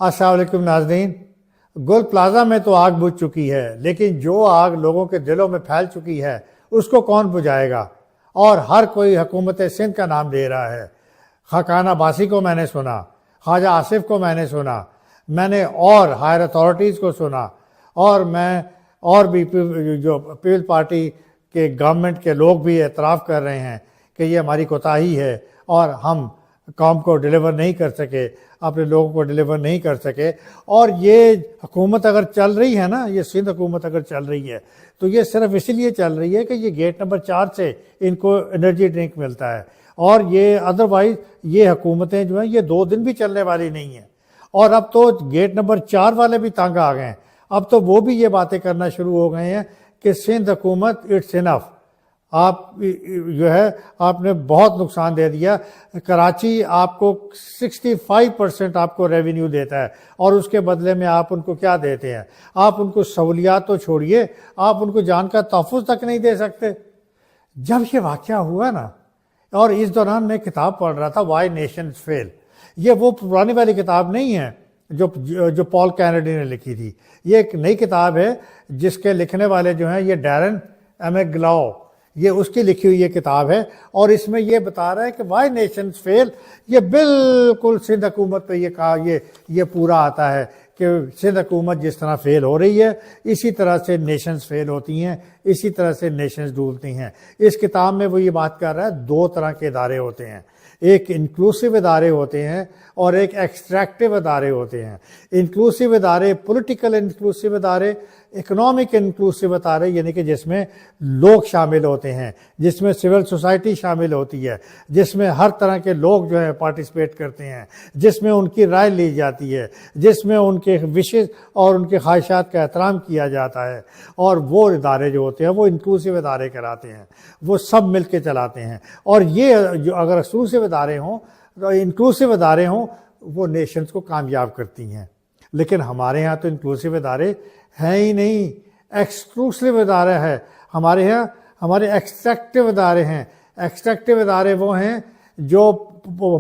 السلام علیکم ناظرین. گل پلازا میں تو آگ بجھ چکی ہے، لیکن جو آگ لوگوں کے دلوں میں پھیل چکی ہے اس کو کون بجھائے گا؟ اور ہر کوئی حکومت سندھ کا نام لے رہا ہے. خاقان عباسی کو میں نے سنا، خواجہ آصف کو میں نے سنا، میں نے اور ہائر اتھارٹیز کو سنا، اور بھی جو پیپل پارٹی کے گورنمنٹ کے لوگ بھی اعتراف کر رہے ہیں کہ یہ ہماری کوتاہی ہے اور ہم قوم کو ڈیلیور نہیں کر سکے، اپنے لوگوں کو ڈیلیور نہیں کر سکے. اور یہ حکومت اگر چل رہی ہے نا، یہ سندھ حکومت اگر چل رہی ہے تو یہ صرف اسی لیے چل رہی ہے کہ یہ گیٹ نمبر 4 سے ان کو انرجی ڈرنک ملتا ہے. اور یہ ادروائز یہ حکومتیں جو ہیں یہ 2 دن بھی چلنے والی نہیں ہیں. اور اب تو گیٹ نمبر 4 والے بھی تنگ آ گئے ہیں. اب تو وہ بھی یہ باتیں کرنا شروع ہو گئے ہیں کہ سندھ حکومت اٹس انف، آپ جو ہے آپ نے بہت نقصان دے دیا. کراچی آپ کو 65% آپ کو ریونیو دیتا ہے، اور اس کے بدلے میں آپ ان کو کیا دیتے ہیں؟ آپ ان کو سہولیات تو چھوڑیے، آپ ان کو جان کا تحفظ تک نہیں دے سکتے. جب یہ واقعہ ہوا نا، اور اس دوران میں کتاب پڑھ رہا تھا وائی نیشنز فیل. یہ وہ پرانی والی کتاب نہیں ہے جو پال کینیڈی نے لکھی تھی. یہ ایک نئی کتاب ہے جس کے لکھنے والے جو ہیں یہ ڈیرن ایمگلاؤ، یہ اس کی لکھی ہوئی یہ کتاب ہے. اور اس میں یہ بتا رہا ہے کہ وائی نیشنز فیل، یہ بالکل سندھ حکومت پہ یہ پورا آتا ہے کہ سندھ حکومت جس طرح فیل ہو رہی ہے اسی طرح سے نیشنز فیل ہوتی ہیں، اسی طرح سے نیشنز ڈوبتی ہیں. اس کتاب میں وہ یہ بات کر رہا ہے 2 طرح کے ادارے ہوتے ہیں، ایک انکلوسیو ادارے ہوتے ہیں اور ایک ایکسٹریکٹیو ادارے ہوتے ہیں. انکلوسیو ادارے، پولیٹیکل انکلوسیو ادارے، اکنامک انکلوسیو ادارے، یعنی کہ جس میں لوگ شامل ہوتے ہیں، جس میں سول سوسائٹی شامل ہوتی ہے، جس میں ہر طرح کے لوگ جو ہے پارٹیسپیٹ کرتے ہیں، جس میں ان کی رائے لی جاتی ہے، جس میں ان کے وشز اور ان کے خواہشات کا احترام کیا جاتا ہے. اور وہ ادارے جو ہوتے ہیں وہ انکلوسیو ادارے کراتے ہیں، وہ سب مل کے چلاتے ہیں. اور یہ جو اگر ایکسکلوسیو ادارے ہوں، انکلوسیو ادارے ہوں، وہ نیشنز کو کامیاب کرتی ہیں. لیکن ہمارے ہاں تو انکلوسیو ادارے ہیں ہی نہیں، ایکسکلوسیو ادارے ہے ہمارے ہاں. ہمارے ایکسٹریکٹیو ادارے ہیں. ایکسٹریکٹیو ادارے وہ ہیں جو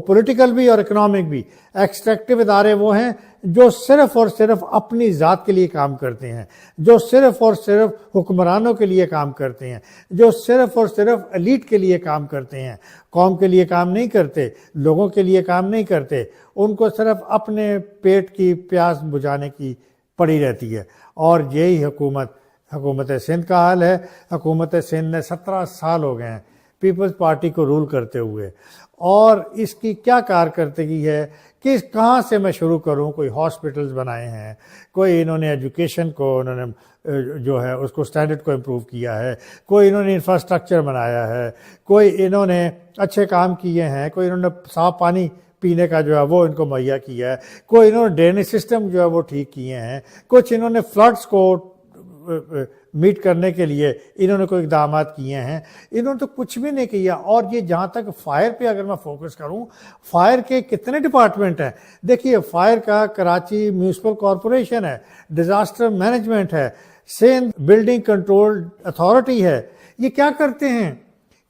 پولیٹیکل بھی اور اکنامک بھی. ایکسٹریکٹیو ادارے وہ ہیں جو صرف اور صرف اپنی ذات کے لیے کام کرتے ہیں، جو صرف اور صرف حکمرانوں کے لیے کام کرتے ہیں، جو صرف اور صرف ایلیٹ کے لیے کام کرتے ہیں. قوم کے لیے کام نہیں کرتے، لوگوں کے لیے کام نہیں کرتے. ان کو صرف اپنے پیٹ کی پیاس بجھانے کی پڑی رہتی ہے. اور یہی حکومت سندھ کا حال ہے. حکومت سندھ نے 17 سال ہو گئے ہیں پیپلز پارٹی کو رول کرتے ہوئے. اور اس کی کیا کارکردگی ہے کہ کہاں سے میں شروع کروں؟ کوئی ہاسپٹلز بنائے ہیں، کوئی انہوں نے ایجوکیشن کو انہوں نے جو ہے اس کو سٹینڈرڈ کو امپروو کیا ہے، کوئی انہوں نے انفراسٹرکچر بنایا ہے، کوئی انہوں نے اچھے کام کیے ہیں، کوئی انہوں نے صاف پانی پینے کا جو ہے وہ ان کو مہیا کیا ہے، کوئی انہوں نے ڈرینیج سسٹم جو ہے وہ ٹھیک کیے ہیں، کچھ انہوں نے فلڈز کو میٹ کرنے کے لیے انہوں نے کوئی اقدامات کیے ہیں. انہوں نے تو کچھ بھی نہیں کیا. اور یہ جہاں تک فائر پہ اگر میں فوکس کروں، فائر کے کتنے ڈپارٹمنٹ ہیں؟ دیکھیے، فائر کا کراچی میونسپل کارپوریشن ہے، ڈیزاسٹر مینجمنٹ ہے، سندھ بلڈنگ کنٹرول اتھارٹی ہے. یہ کیا کرتے ہیں؟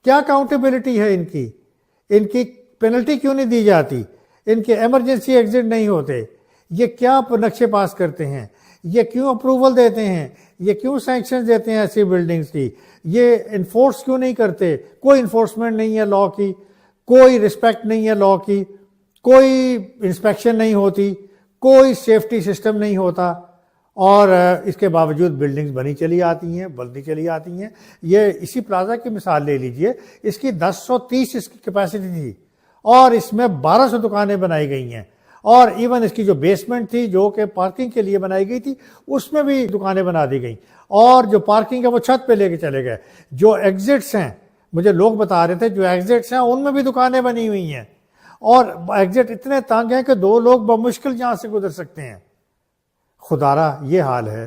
کیا اکاؤنٹیبلٹی ہے ان کی پینلٹی کیوں نہیں دی جاتی؟ ان کے ایمرجنسی ایگزٹ نہیں ہوتے؟ یہ کیا نقشے پاس کرتے ہیں؟ یہ کیوں اپروول دیتے ہیں؟ یہ کیوں سینکشن دیتے ہیں ایسی بلڈنگز کی؟ یہ انفورس کیوں نہیں کرتے؟ کوئی انفورسمنٹ نہیں ہے لاء کی، کوئی رسپیکٹ نہیں ہے لاء کی، کوئی انسپیکشن نہیں ہوتی، کوئی سیفٹی سسٹم نہیں ہوتا. اور اس کے باوجود بلڈنگز بنی چلی آتی ہیں، بنتی چلی آتی ہیں. یہ اسی پلازا کی مثال لے لیجئے، اس کی 1030 اس کی کیپیسٹی تھی اور اس میں 1200 دکانیں بنائی گئی ہیں. اور ایون اس کی جو بیسمنٹ تھی جو کہ پارکنگ کے لیے بنائی گئی تھی، اس میں بھی دکانیں بنا دی گئیں. اور جو پارکنگ ہے وہ چھت پہ لے کے چلے گئے. جو ایگزٹس ہیں، مجھے لوگ بتا رہے تھے جو ایگزٹس ہیں ان میں بھی دکانیں بنی ہوئی ہیں. اور ایگزٹ اتنے تنگ ہیں کہ 2 لوگ بمشکل یہاں سے گزر سکتے ہیں. خدارا یہ حال ہے.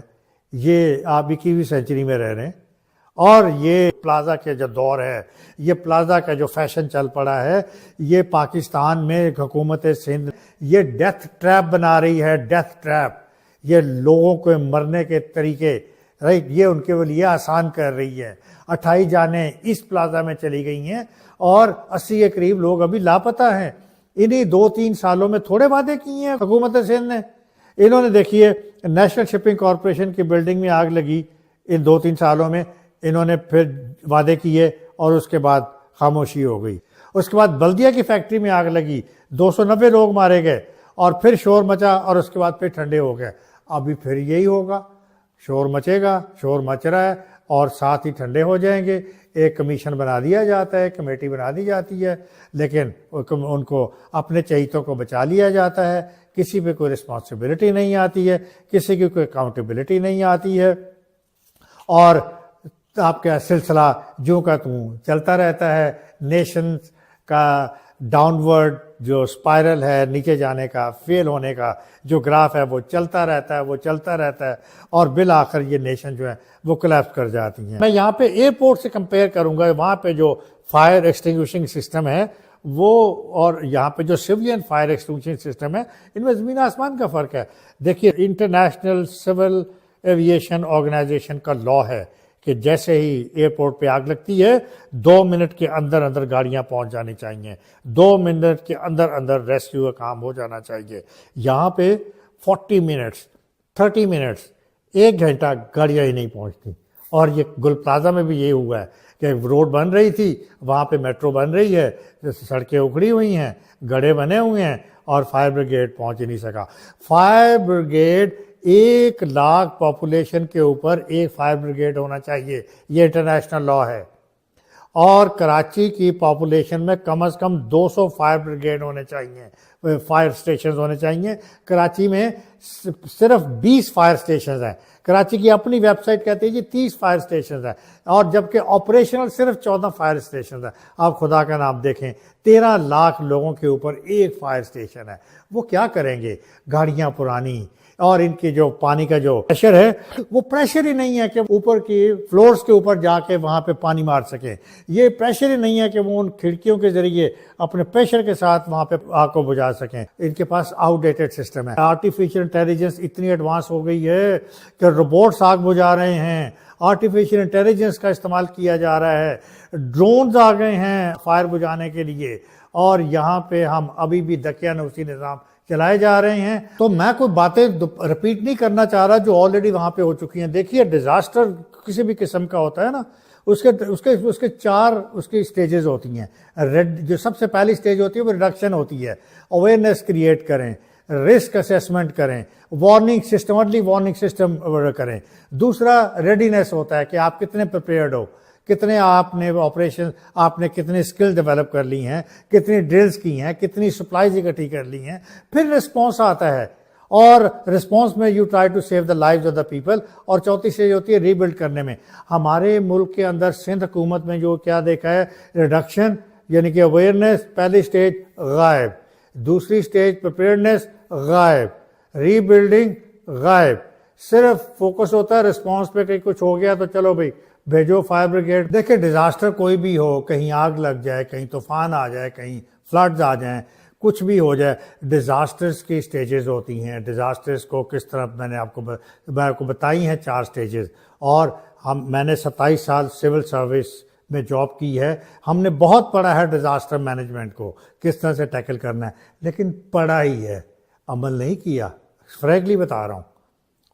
یہ آپ 21ویں سینچری میں رہ رہے ہیں، اور یہ پلازا کے جو دور ہے، یہ پلازا کا جو فیشن چل پڑا ہے، یہ پاکستان میں حکومت سندھ یہ ڈیتھ ٹریپ بنا رہی ہے. ڈیتھ ٹریپ، یہ لوگوں کو مرنے کے طریقے یہ ان کے لیے آسان کر رہی ہے. 28 جانیں اس پلازا میں چلی گئی ہیں اور 80 کے قریب لوگ ابھی لاپتہ ہیں. انہی 2-3 سالوں میں تھوڑے وعدے کیے ہیں حکومت سندھ نے انہوں نے دیکھیے نیشنل شپنگ کارپوریشن کی بلڈنگ میں آگ لگی ان 2-3 سالوں میں، انہوں نے پھر وعدے کیے اور اس کے بعد خاموشی ہو گئی۔ اس کے بعد بلدیہ کی فیکٹری میں آگ لگی، 290 لوگ مارے گئے اور پھر شور مچا اور اس کے بعد پھر ٹھنڈے ہو گئے۔ ابھی پھر یہی ہوگا، شور مچے گا، شور مچ رہا ہے اور ساتھ ہی ٹھنڈے ہو جائیں گے۔ ایک کمیشن بنا دیا جاتا ہے، کمیٹی بنا دی جاتی ہے، لیکن ان کو اپنے چہیتوں کو بچا لیا جاتا ہے، کسی پہ کوئی رسپانسبلٹی نہیں آتی ہے، کسی کی کوئی اکاؤنٹیبلٹی نہیں آتی ہے، اور آپ کا سلسلہ جو کا توں چلتا رہتا ہے۔ نیشنز کا ڈاؤن ورڈ جو اسپائرل ہے، نیچے جانے کا، فیل ہونے کا جو گراف ہے وہ چلتا رہتا ہے، وہ چلتا رہتا ہے، اور بالآخر یہ نیشن جو ہے وہ کولیپس کر جاتی ہیں۔ میں یہاں پہ ایئرپورٹ سے کمپیئر کروں گا، وہاں پہ جو فائر ایکسٹنگوشنگ سسٹم ہے وہ، اور یہاں پہ جو سویلین فائر ایکسٹنگوشنگ سسٹم ہے، ان میں زمین آسمان کا فرق ہے۔ دیکھیے انٹرنیشنل سول ایویشن آرگنائزیشن کا لا ہے کہ جیسے ہی ایئرپورٹ پہ آگ لگتی ہے 2 منٹ کے اندر اندر گاڑیاں پہنچ جانی چاہیے، 2 منٹ کے اندر اندر ریسکیو کا کام ہو جانا چاہیے۔ یہاں پہ 40 منٹس 30 منٹس 1 گھنٹہ گاڑیاں ہی نہیں پہنچتی۔ اور یہ گل پلازا میں بھی یہ ہوا ہے کہ روڈ بن رہی تھی، وہاں پہ میٹرو بن رہی ہے، سڑکیں اکھڑی ہوئی ہیں، گڑھے بنے ہوئے ہیں، اور فائر بریگیڈ پہنچ ہی نہیں سکا۔ فائر بریگیڈ 1 لاکھ پاپولیشن کے اوپر ایک فائر بریگیڈ ہونا چاہیے، یہ انٹرنیشنل لا ہے۔ اور کراچی کی پاپولیشن میں کم از کم 200 فائر بریگیڈ ہونے چاہیے، فائر سٹیشنز ہونے چاہیے۔ کراچی میں صرف 20 فائر سٹیشنز ہیں۔ کراچی کی اپنی ویب سائٹ کہتی ہے جی 30 فائر سٹیشنز ہیں، اور جبکہ آپریشنل صرف 14 فائر سٹیشنز ہیں۔ آپ خدا کا نام دیکھیں، 13 لاکھ لوگوں کے اوپر ایک فائر سٹیشن ہے، وہ کیا کریں گے؟ گاڑیاں پرانی، اور ان کی جو پانی کا جو پریشر ہے وہ پریشر ہی نہیں ہے کہ اوپر کی فلورز کے اوپر جا کے وہاں پہ پانی مار سکیں، یہ پریشر ہی نہیں ہے کہ وہ ان کھڑکیوں کے ذریعے اپنے پریشر کے ساتھ وہاں پہ آگ کو بجھا سکیں۔ ان کے پاس آؤٹ ڈیٹڈ سسٹم ہے۔ آرٹیفیشل انٹیلیجنس اتنی ایڈوانس ہو گئی ہے کہ روبوٹس آگ بجھا رہے ہیں، آرٹیفیشل انٹیلیجنس کا استعمال کیا جا رہا ہے، ڈرونز آ گئے ہیں فائر بجھانے کے لیے، اور یہاں پہ ہم ابھی بھی دقیانوسی نظام چلائے جا رہے ہیں۔ تو میں کوئی باتیں رپیٹ نہیں کرنا چاہ رہا جو آلریڈی وہاں پہ ہو چکی ہیں۔ دیکھیے ڈیزاسٹر کسی بھی قسم کا ہوتا ہے نا، اس کے 4 اس کی سٹیجز ہوتی ہیں۔ جو سب سے پہلی سٹیج ہوتی ہے وہ ریڈکشن ہوتی ہے، اویئرنیس کریٹ کریں، رسک اسیسمنٹ کریں، warning system, early warning system کریں۔ دوسرا ریڈینیس ہوتا ہے کہ آپ کتنے پریپیئرڈ ہو، کتنے آپ نے آپریشن، آپ نے کتنی اسکل ڈیولپ کر لی ہیں، کتنی ڈرلز کی ہیں، کتنی سپلائز اکٹھی کر لی ہیں۔ پھر رسپانس آتا ہے، اور رسپانس میں you try to save the lives of the people, اور چوتھی اسٹیج ہوتی ہے ری بلڈ کرنے میں۔ ہمارے ملک کے اندر سندھ حکومت میں جو کیا دیکھا ہے، ریڈکشن یعنی کہ اویئرنیس پہلی اسٹیج غائب، دوسری اسٹیج پریپیئرڈنیس غائب، ری بلڈنگ غائب، صرف فوکس ہوتا ہے رسپانس پہ کہ کچھ ہو گیا تو چلو بھائی بھیجو فائر بریگیڈ۔ دیکھیں ڈیزاسٹر کوئی بھی ہو، کہیں آگ لگ جائے، کہیں طوفان آ جائے، کہیں فلڈز آ جائیں، کچھ بھی ہو جائے، ڈیزاسٹرز کی سٹیجز ہوتی ہیں۔ ڈیزاسٹرز کو کس طرح میں نے آپ کو بتائی ہیں 4 سٹیجز، اور میں نے 27 سال سول سروس میں جاب کی ہے، ہم نے بہت پڑھا ہے ڈیزاسٹر مینجمنٹ کو کس طرح سے ٹیکل کرنا ہے، لیکن پڑھا ہی ہے، عمل نہیں کیا، فریnkly بتا رہا ہوں۔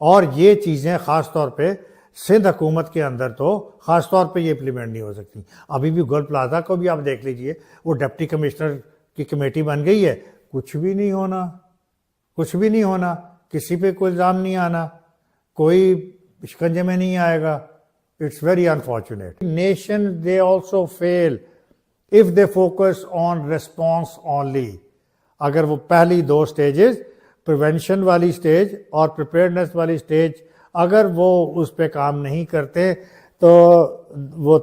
اور یہ چیزیں خاص طور پہ سندھ حکومت کے اندر تو خاص طور پہ یہ امپلیمنٹ نہیں ہو سکتی۔ ابھی بھی گول پلازا کو بھی آپ دیکھ لیجئے، وہ ڈپٹی کمشنر کی کمیٹی بن گئی ہے، کچھ بھی نہیں ہونا، کچھ بھی نہیں ہونا، کسی پہ کوئی الزام نہیں آنا، کوئی شکنجے میں نہیں آئے گا۔ It's very unfortunate. Nations, they also fail if they focus on response only. اگر وہ پہلی 2 سٹیجز، پریونشن والی سٹیج اور پریپیئرڈنیس والی سٹیج، اگر وہ اس پہ کام نہیں کرتے تو وہ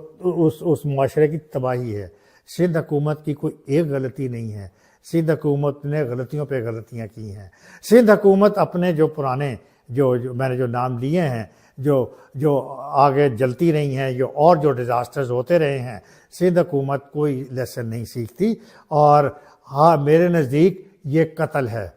اس معاشرے کی تباہی ہے۔ سندھ حکومت کی کوئی ایک غلطی نہیں ہے، سندھ حکومت نے غلطیوں پہ غلطیاں کی ہیں۔ سندھ حکومت اپنے جو پرانے جو میں نے جو نام لیے ہیں، جو آگے جلتی رہی ہیں، اور جو ڈیزاسٹرز ہوتے رہے ہیں، سندھ حکومت کوئی لیسن نہیں سیکھتی۔ اور ہاں، میرے نزدیک یہ قتل ہے،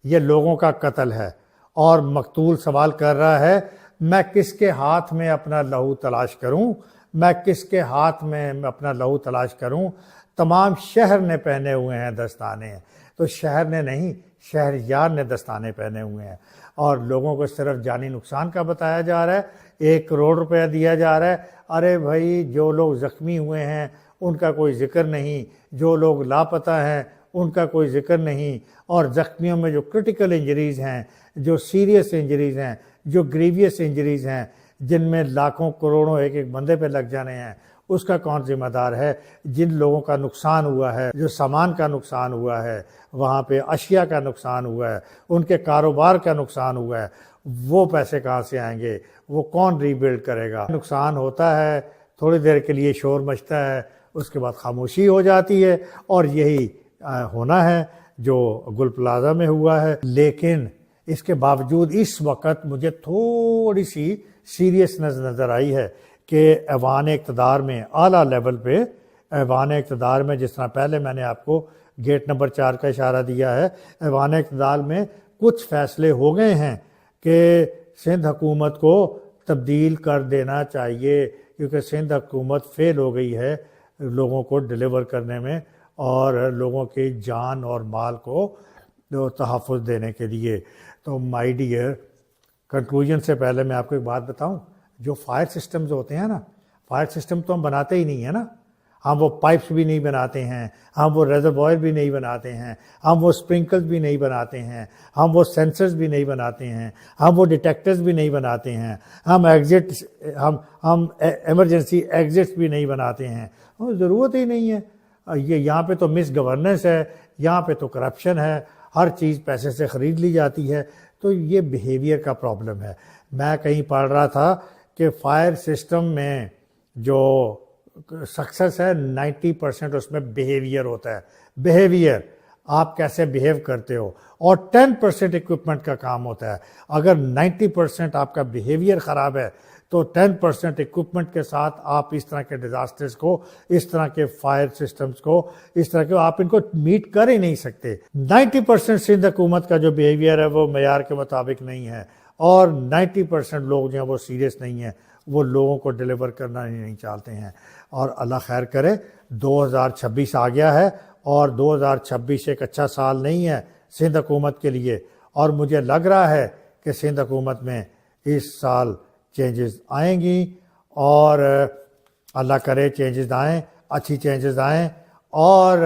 یہ لوگوں کا قتل ہے، اور مقتول سوال کر رہا ہے میں کس کے ہاتھ میں اپنا لہو تلاش کروں، میں کس کے ہاتھ میں اپنا لہو تلاش کروں۔ تمام شہر نے پہنے ہوئے ہیں دستانے، تو شہر نے نہیں، شہریار نے دستانے پہنے ہوئے ہیں اور لوگوں کو صرف جانی نقصان کا بتایا جا رہا ہے، 1 کروڑ روپیہ دیا جا رہا ہے۔ ارے بھائی، جو لوگ زخمی ہوئے ہیں ان کا کوئی ذکر نہیں، جو لوگ لاپتہ ہیں ان کا کوئی ذکر نہیں، اور زخمیوں میں جو کرٹیکل انجریز ہیں، جو سیریس انجریز ہیں، جو گریویس انجریز ہیں، جن میں لاکھوں کروڑوں ایک ایک بندے پہ لگ جانے ہیں، اس کا کون ذمہ دار ہے؟ جن لوگوں کا نقصان ہوا ہے، جو سامان کا نقصان ہوا ہے، وہاں پہ اشیاء کا نقصان ہوا ہے، ان کے کاروبار کا نقصان ہوا ہے، وہ پیسے کہاں سے آئیں گے؟ وہ کون ری بلڈ کرے گا؟ نقصان ہوتا ہے، تھوڑی دیر کے لیے شور مچتا ہے، اس کے بعد خاموشی ہو جاتی ہے، اور یہی ہونا ہے جو گل پلازا میں ہوا ہے۔ لیکن اس کے باوجود اس وقت مجھے تھوڑی سی سیریسنس نظر آئی ہے کہ ایوان اقتدار میں، اعلیٰ لیول پہ ایوان اقتدار میں، جس طرح پہلے میں نے آپ کو گیٹ نمبر 4 کا اشارہ دیا ہے، ایوان اقتدار میں کچھ فیصلے ہو گئے ہیں کہ سندھ حکومت کو تبدیل کر دینا چاہیے، کیونکہ سندھ حکومت فیل ہو گئی ہے لوگوں کو ڈیلیور کرنے میں اور لوگوں کی جان اور مال کو تحفظ دینے کے لیے۔ تو مائی ڈیئر، کنکلوژن سے پہلے میں آپ کو ایک بات بتاؤں، جو فائر سسٹمز ہوتے ہیں نا، فائر سسٹم تو ہم بناتے ہی نہیں ہیں نا، ہم وہ پائپس بھی نہیں بناتے ہیں، ہم وہ ریزروائر بھی نہیں بناتے ہیں، ہم وہ اسپرنکلز بھی نہیں بناتے ہیں، ہم وہ سینسرز بھی نہیں بناتے ہیں، ہم وہ ڈیٹیکٹرز بھی نہیں بناتے ہیں، ہم ایمرجنسی ایگزٹس بھی نہیں بناتے ہیں، ضرورت ہی نہیں ہے۔ یہاں پہ تو مس گورننس ہے، یہاں پہ تو کرپشن ہے، ہر چیز پیسے سے خرید لی جاتی ہے، تو یہ بیہیویئر کا پرابلم ہے۔ میں کہیں پڑھ رہا تھا کہ فائر سسٹم میں جو سکسس ہے 90% اس میں بیہیویئر ہوتا ہے، بیہیویئر، آپ کیسے بیہیو کرتے ہو، اور 10% اکوپمنٹ کا کام ہوتا ہے۔ اگر 90% آپ کا بیہیویئر خراب ہے تو 10% اکوپمنٹ کے ساتھ آپ اس طرح کے ڈیزاسٹرز کو، اس طرح کے فائر سسٹمز کو، اس طرح کے آپ ان کو میٹ کر ہی نہیں سکتے۔ 90% سندھ حکومت کا جو بیہیویئر ہے وہ معیار کے مطابق نہیں ہے، اور 90% لوگ جو ہیں وہ سیریس نہیں ہیں، وہ لوگوں کو ڈیلیور کرنا ہی نہیں چاہتے ہیں۔ اور اللہ خیر کرے، 2026 آ گیا ہے، اور 2026 ایک اچھا سال نہیں ہے سندھ حکومت کے لیے، اور مجھے لگ رہا ہے کہ سندھ حکومت میں اس سال چینجز آئیں گی، اور اللہ کرے چینجز آئیں، اچھی چینجز آئیں، اور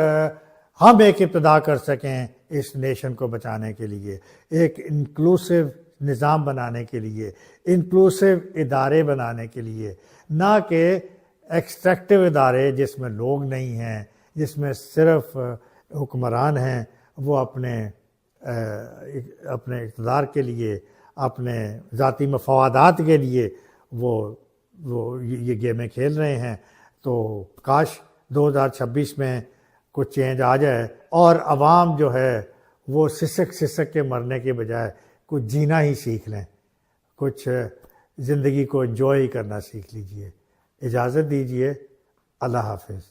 ہم ایک ابتدا کر سکیں اس نیشن کو بچانے کے لیے، ایک انکلوسو نظام بنانے کے لیے، انکلوسو ادارے بنانے کے لیے، نہ کہ ایکسٹریکٹیو ادارے جس میں لوگ نہیں ہیں، جس میں صرف حکمران ہیں، وہ اپنے اقتدار کے لیے، اپنے ذاتی مفادات کے لیے وہ یہ گیمیں کھیل رہے ہیں۔ تو کاش 2026 میں کچھ چینج آ جائے، اور عوام جو ہے وہ سسک کے مرنے کے بجائے کچھ جینا ہی سیکھ لیں، کچھ زندگی کو انجوائے ہی کرنا سیکھ لیجئے۔ اجازت دیجئے، اللہ حافظ۔